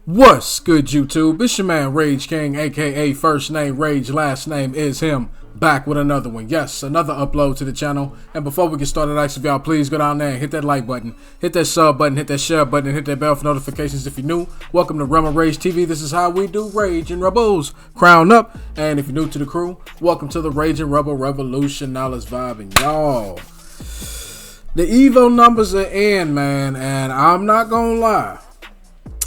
What's good, YouTube? It's your man Rage King, aka first name Rage, last name is him. Back with another one. Yes, another upload to the channel. And before we get started, I ask if y'all please go down there and hit that like button, hit that sub button, hit that share button, and hit that bell for notifications if you're new. Welcome to Rebel Rage TV. This is how we do Rage and Rebels. Crown up. And if you're new to the crew, welcome to the Rage and Rebel Revolution. Now let's vibe, and y'all, the Evo numbers are in, man, and I'm not gonna lie,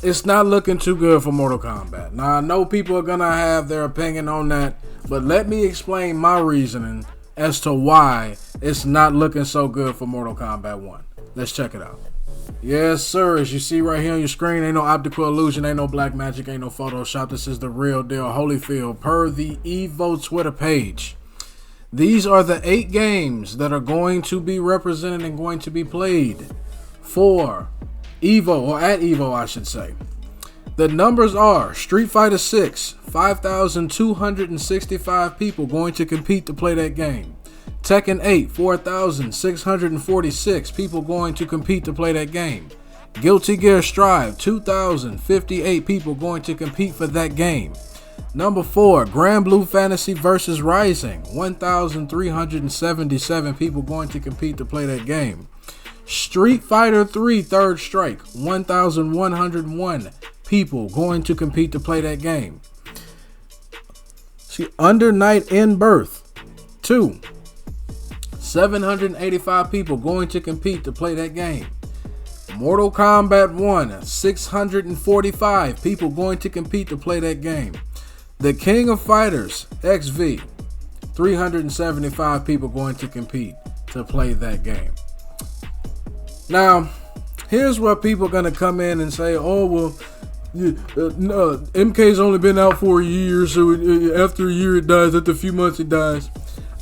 it's not looking too good for Mortal Kombat. Now, I know people are going to have their opinion on that, but let me explain my reasoning as to why it's not looking so good for Mortal Kombat 1. Let's check it out. Yes, sir. As you see right here on your screen, ain't no optical illusion, ain't no black magic, ain't no Photoshop. This is the real deal, Holyfield, per the Evo Twitter page. These are the 8 games that are going to be represented and going to be played for Evo, or at Evo, I should say. The numbers are Street Fighter 6, 5,265 people going to compete to play that game. Tekken 8, 4,646 people going to compete to play that game. Guilty Gear Strive, 2,058 people going to compete for that game. Number 4, Grand Blue Fantasy vs. Rising, 1,377 people going to compete to play that game. Street Fighter 3 Third Strike, 1,101 people going to compete to play that game. Under Night in Birth 2, 785 people going to compete to play that game. Mortal Kombat 1, 645 people going to compete to play that game. The King of Fighters XV, 375 people going to compete to play that game. Now, here's where people are going to come in and say, oh, well, no, MK's only been out for a year, so after a year it dies, after a few months it dies.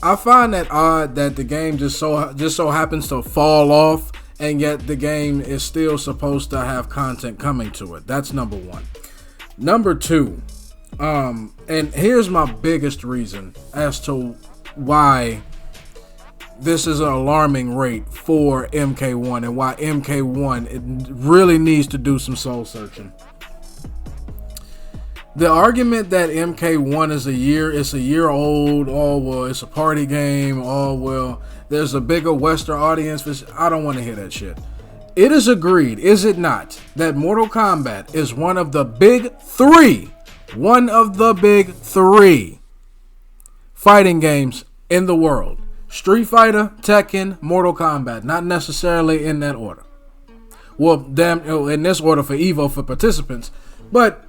I find that odd that the game just so happens to fall off, and yet the game is still supposed to have content coming to it. That's number one. Number two, and here's my biggest reason as to why this is an alarming rate for MK1 and why MK1 it really needs to do some soul searching. The argument that MK1 is a year old, oh well, it's a party game, oh well, there's a bigger Western audience, which I don't want to hear that shit. It is agreed, is it not, that Mortal Kombat is one of the big three fighting games in the world. Street Fighter, Tekken, Mortal Kombat, not necessarily in that order. Well, in this order for Evo for participants. But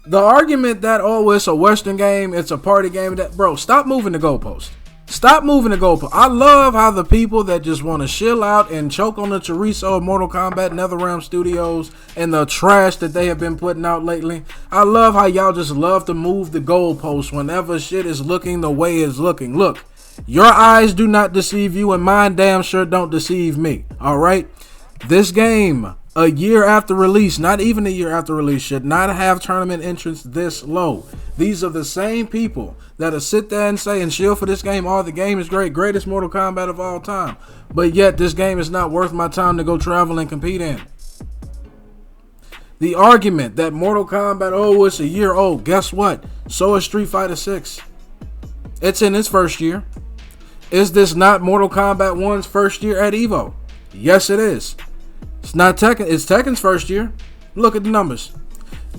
the argument that, oh, it's a Western game, it's a party game, that, bro, stop moving the goalpost. Stop moving the goalpost. I love how the people that just want to chill out and choke on the chorizo of Mortal Kombat, NetherRealm Studios, and the trash that they have been putting out lately. I love how y'all just love to move the goalpost whenever shit is looking the way it's looking. Look, your eyes do not deceive you, and mine damn sure don't deceive me. Alright? This game, a year after release, not even a year after release, should not have tournament entrance this low. These are the same people that'll sit there and say and shield for this game, oh, the game is great, greatest Mortal Kombat of all time. But yet this game is not worth my time to go travel and compete in. The argument that Mortal Kombat, oh, it's a year old, guess what? So is Street Fighter 6. It's in its first year. Is this not Mortal Kombat 1's first year at Evo? Yes, it is. It's not Tekken, it's Tekken's first year. Look at the numbers.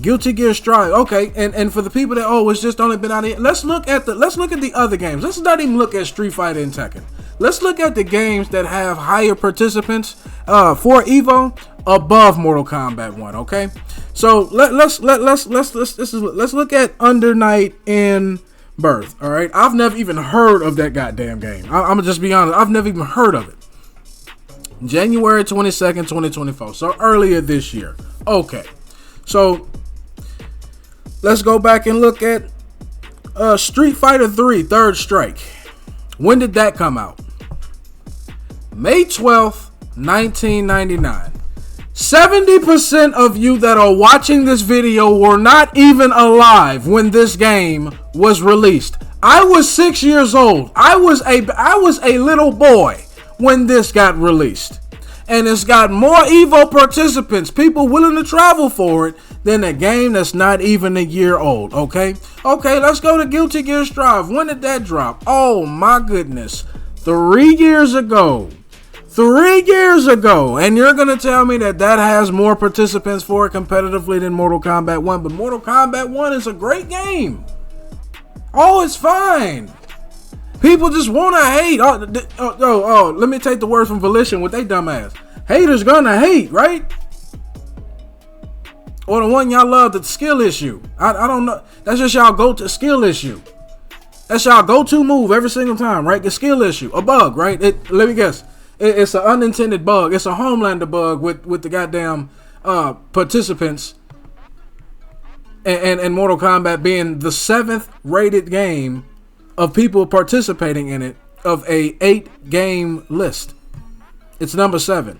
Guilty Gear Strive, okay, and for the people that, oh, it's just only been out here, let's look at the other games. Let's not even look at Street Fighter and Tekken. Let's look at the games that have higher participants for Evo above Mortal Kombat 1, okay? So let's look at Under Night in Birth, all right? I've never even heard of that goddamn game. I'm gonna just be honest, I've never even heard of it. January 22nd, 2024, so earlier this year. Okay, so let's go back and look at Street Fighter 3 Third Strike. When did that come out? May 12th, 1999. 70% of you that are watching this video were not even alive when this game was released. I was 6 years old. I was a little boy when this got released. And it's got more Evo participants, people willing to travel for it, than a game that's not even a year old, okay? Okay, let's go to Guilty Gear Strive. When did that drop? Oh my goodness. 3 years ago. 3 years ago. And you're going to tell me that has more participants for it competitively than Mortal Kombat 1. But Mortal Kombat 1 is a great game. Oh, it's fine. People just want to hate. Let me take the word from Volition with they dumbass. Haters gonna hate, right? Or the one y'all love, the skill issue. I don't know. That's just y'all go-to skill issue. That's y'all go-to move every single time, right? The skill issue. A bug, right? Let me guess. It's an unintended bug. It's a Homelander bug with the goddamn participants and Mortal Kombat being the 7th rated game of people participating in it of a 8-game list. It's number 7.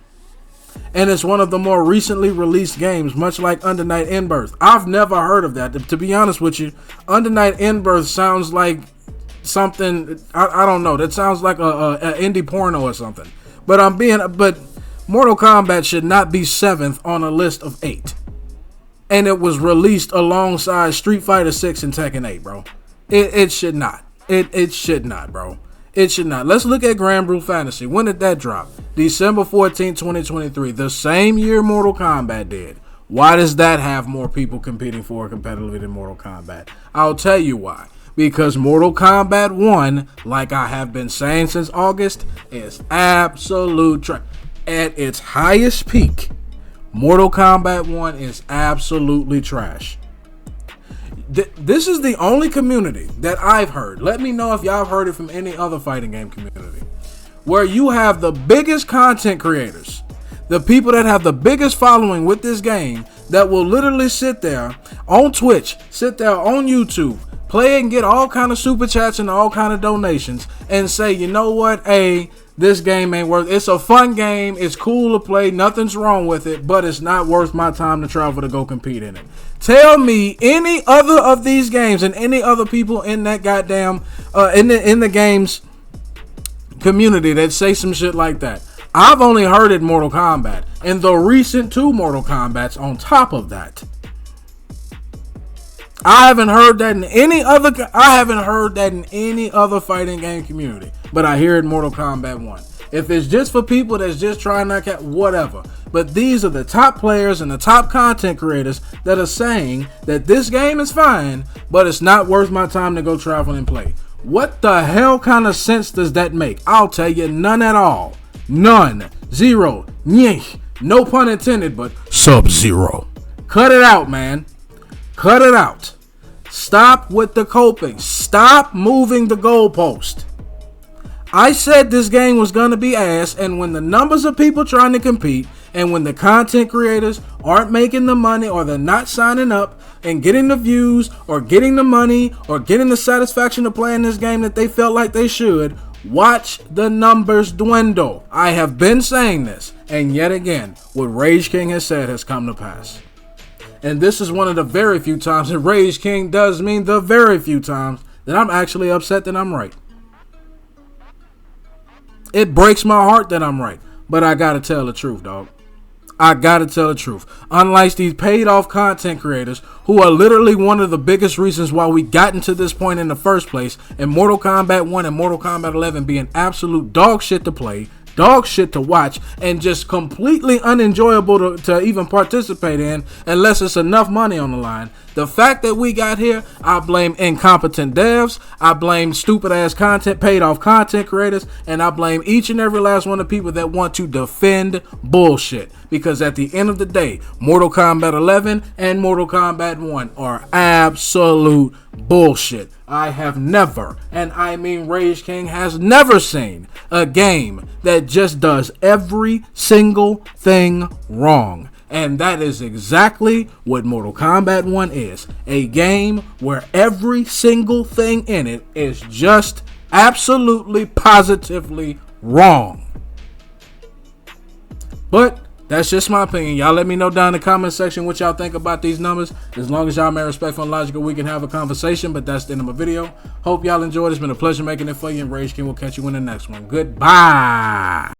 And it's one of the more recently released games, much like Under Night In-Birth. I've never heard of that. To be honest with you, Under Night In-Birth sounds like something, I don't know. That sounds like a indie porno or something. But Mortal Kombat should not be 7th on a list of 8. And it was released alongside Street Fighter 6 and Tekken 8, bro. It should not. It should not, bro. It should not. Let's look at Grand Blue Fantasy. When did that drop? December 14, 2023. The same year Mortal Kombat did. Why does that have more people competing for it competitively than Mortal Kombat? I'll tell you why. Because Mortal Kombat 1, like I have been saying since August, is absolute trash. At its highest peak, Mortal Kombat 1 is absolutely trash. This is the only community that I've heard. Let me know if y'all have heard it from any other fighting game community. Where you have the biggest content creators, the people that have the biggest following with this game, that will literally sit there on Twitch, sit there on YouTube, play and get all kind of super chats and all kind of donations, and say, you know what, hey, this game ain't worth it. It's a fun game. It's cool to play. Nothing's wrong with it, but it's not worth my time to travel to go compete in it. Tell me any other of these games and any other people in that goddamn in the games community that say some shit like that. I've only heard it Mortal Kombat and the recent 2 Mortal Kombats on top of that. I haven't heard that in any other fighting game community, but I hear it in Mortal Kombat 1. If it's just for people that's just trying to catch, whatever. But these are the top players and the top content creators that are saying that this game is fine, but it's not worth my time to go travel and play. What the hell kind of sense does that make? I'll tell you, none at all. None. Zero. Nyeh. No pun intended, but Sub-Zero. Cut it out, man. Cut it out. Stop with the coping. Stop moving the goalpost. I said this game was going to be ass, and when the numbers of people trying to compete, and when the content creators aren't making the money, or they're not signing up and getting the views, or getting the money, or getting the satisfaction of playing this game that they felt like they should, watch the numbers dwindle. I have been saying this, and yet again, what Rage King has said has come to pass. And this is one of the very few times, and Rage King does mean the very few times, that I'm actually upset that I'm right. It breaks my heart that I'm right, but I gotta tell the truth, dog. I gotta tell the truth. Unlike these paid off content creators who are literally one of the biggest reasons why we gotten to this point in the first place, and Mortal Kombat 1 and Mortal Kombat 11 being absolute dog shit to play, dog shit to watch, and just completely unenjoyable to even participate in unless it's enough money on the line. The fact that we got here, I blame incompetent devs, I blame stupid ass content, paid off content creators, and I blame each and every last one of the people that want to defend bullshit. Because at the end of the day, Mortal Kombat 11 and Mortal Kombat 1 are absolute bullshit. I have never, and I mean Rage King has never seen a game that just does every single thing wrong. And that is exactly what Mortal Kombat 1 is. A game where every single thing in it is just absolutely, positively wrong. But that's just my opinion. Y'all let me know down in the comment section what y'all think about these numbers. As long as y'all may respectful and logical, we can have a conversation. But that's the end of my video. Hope y'all enjoyed. It's been a pleasure making it for you. And Rage King will catch you in the next one. Goodbye.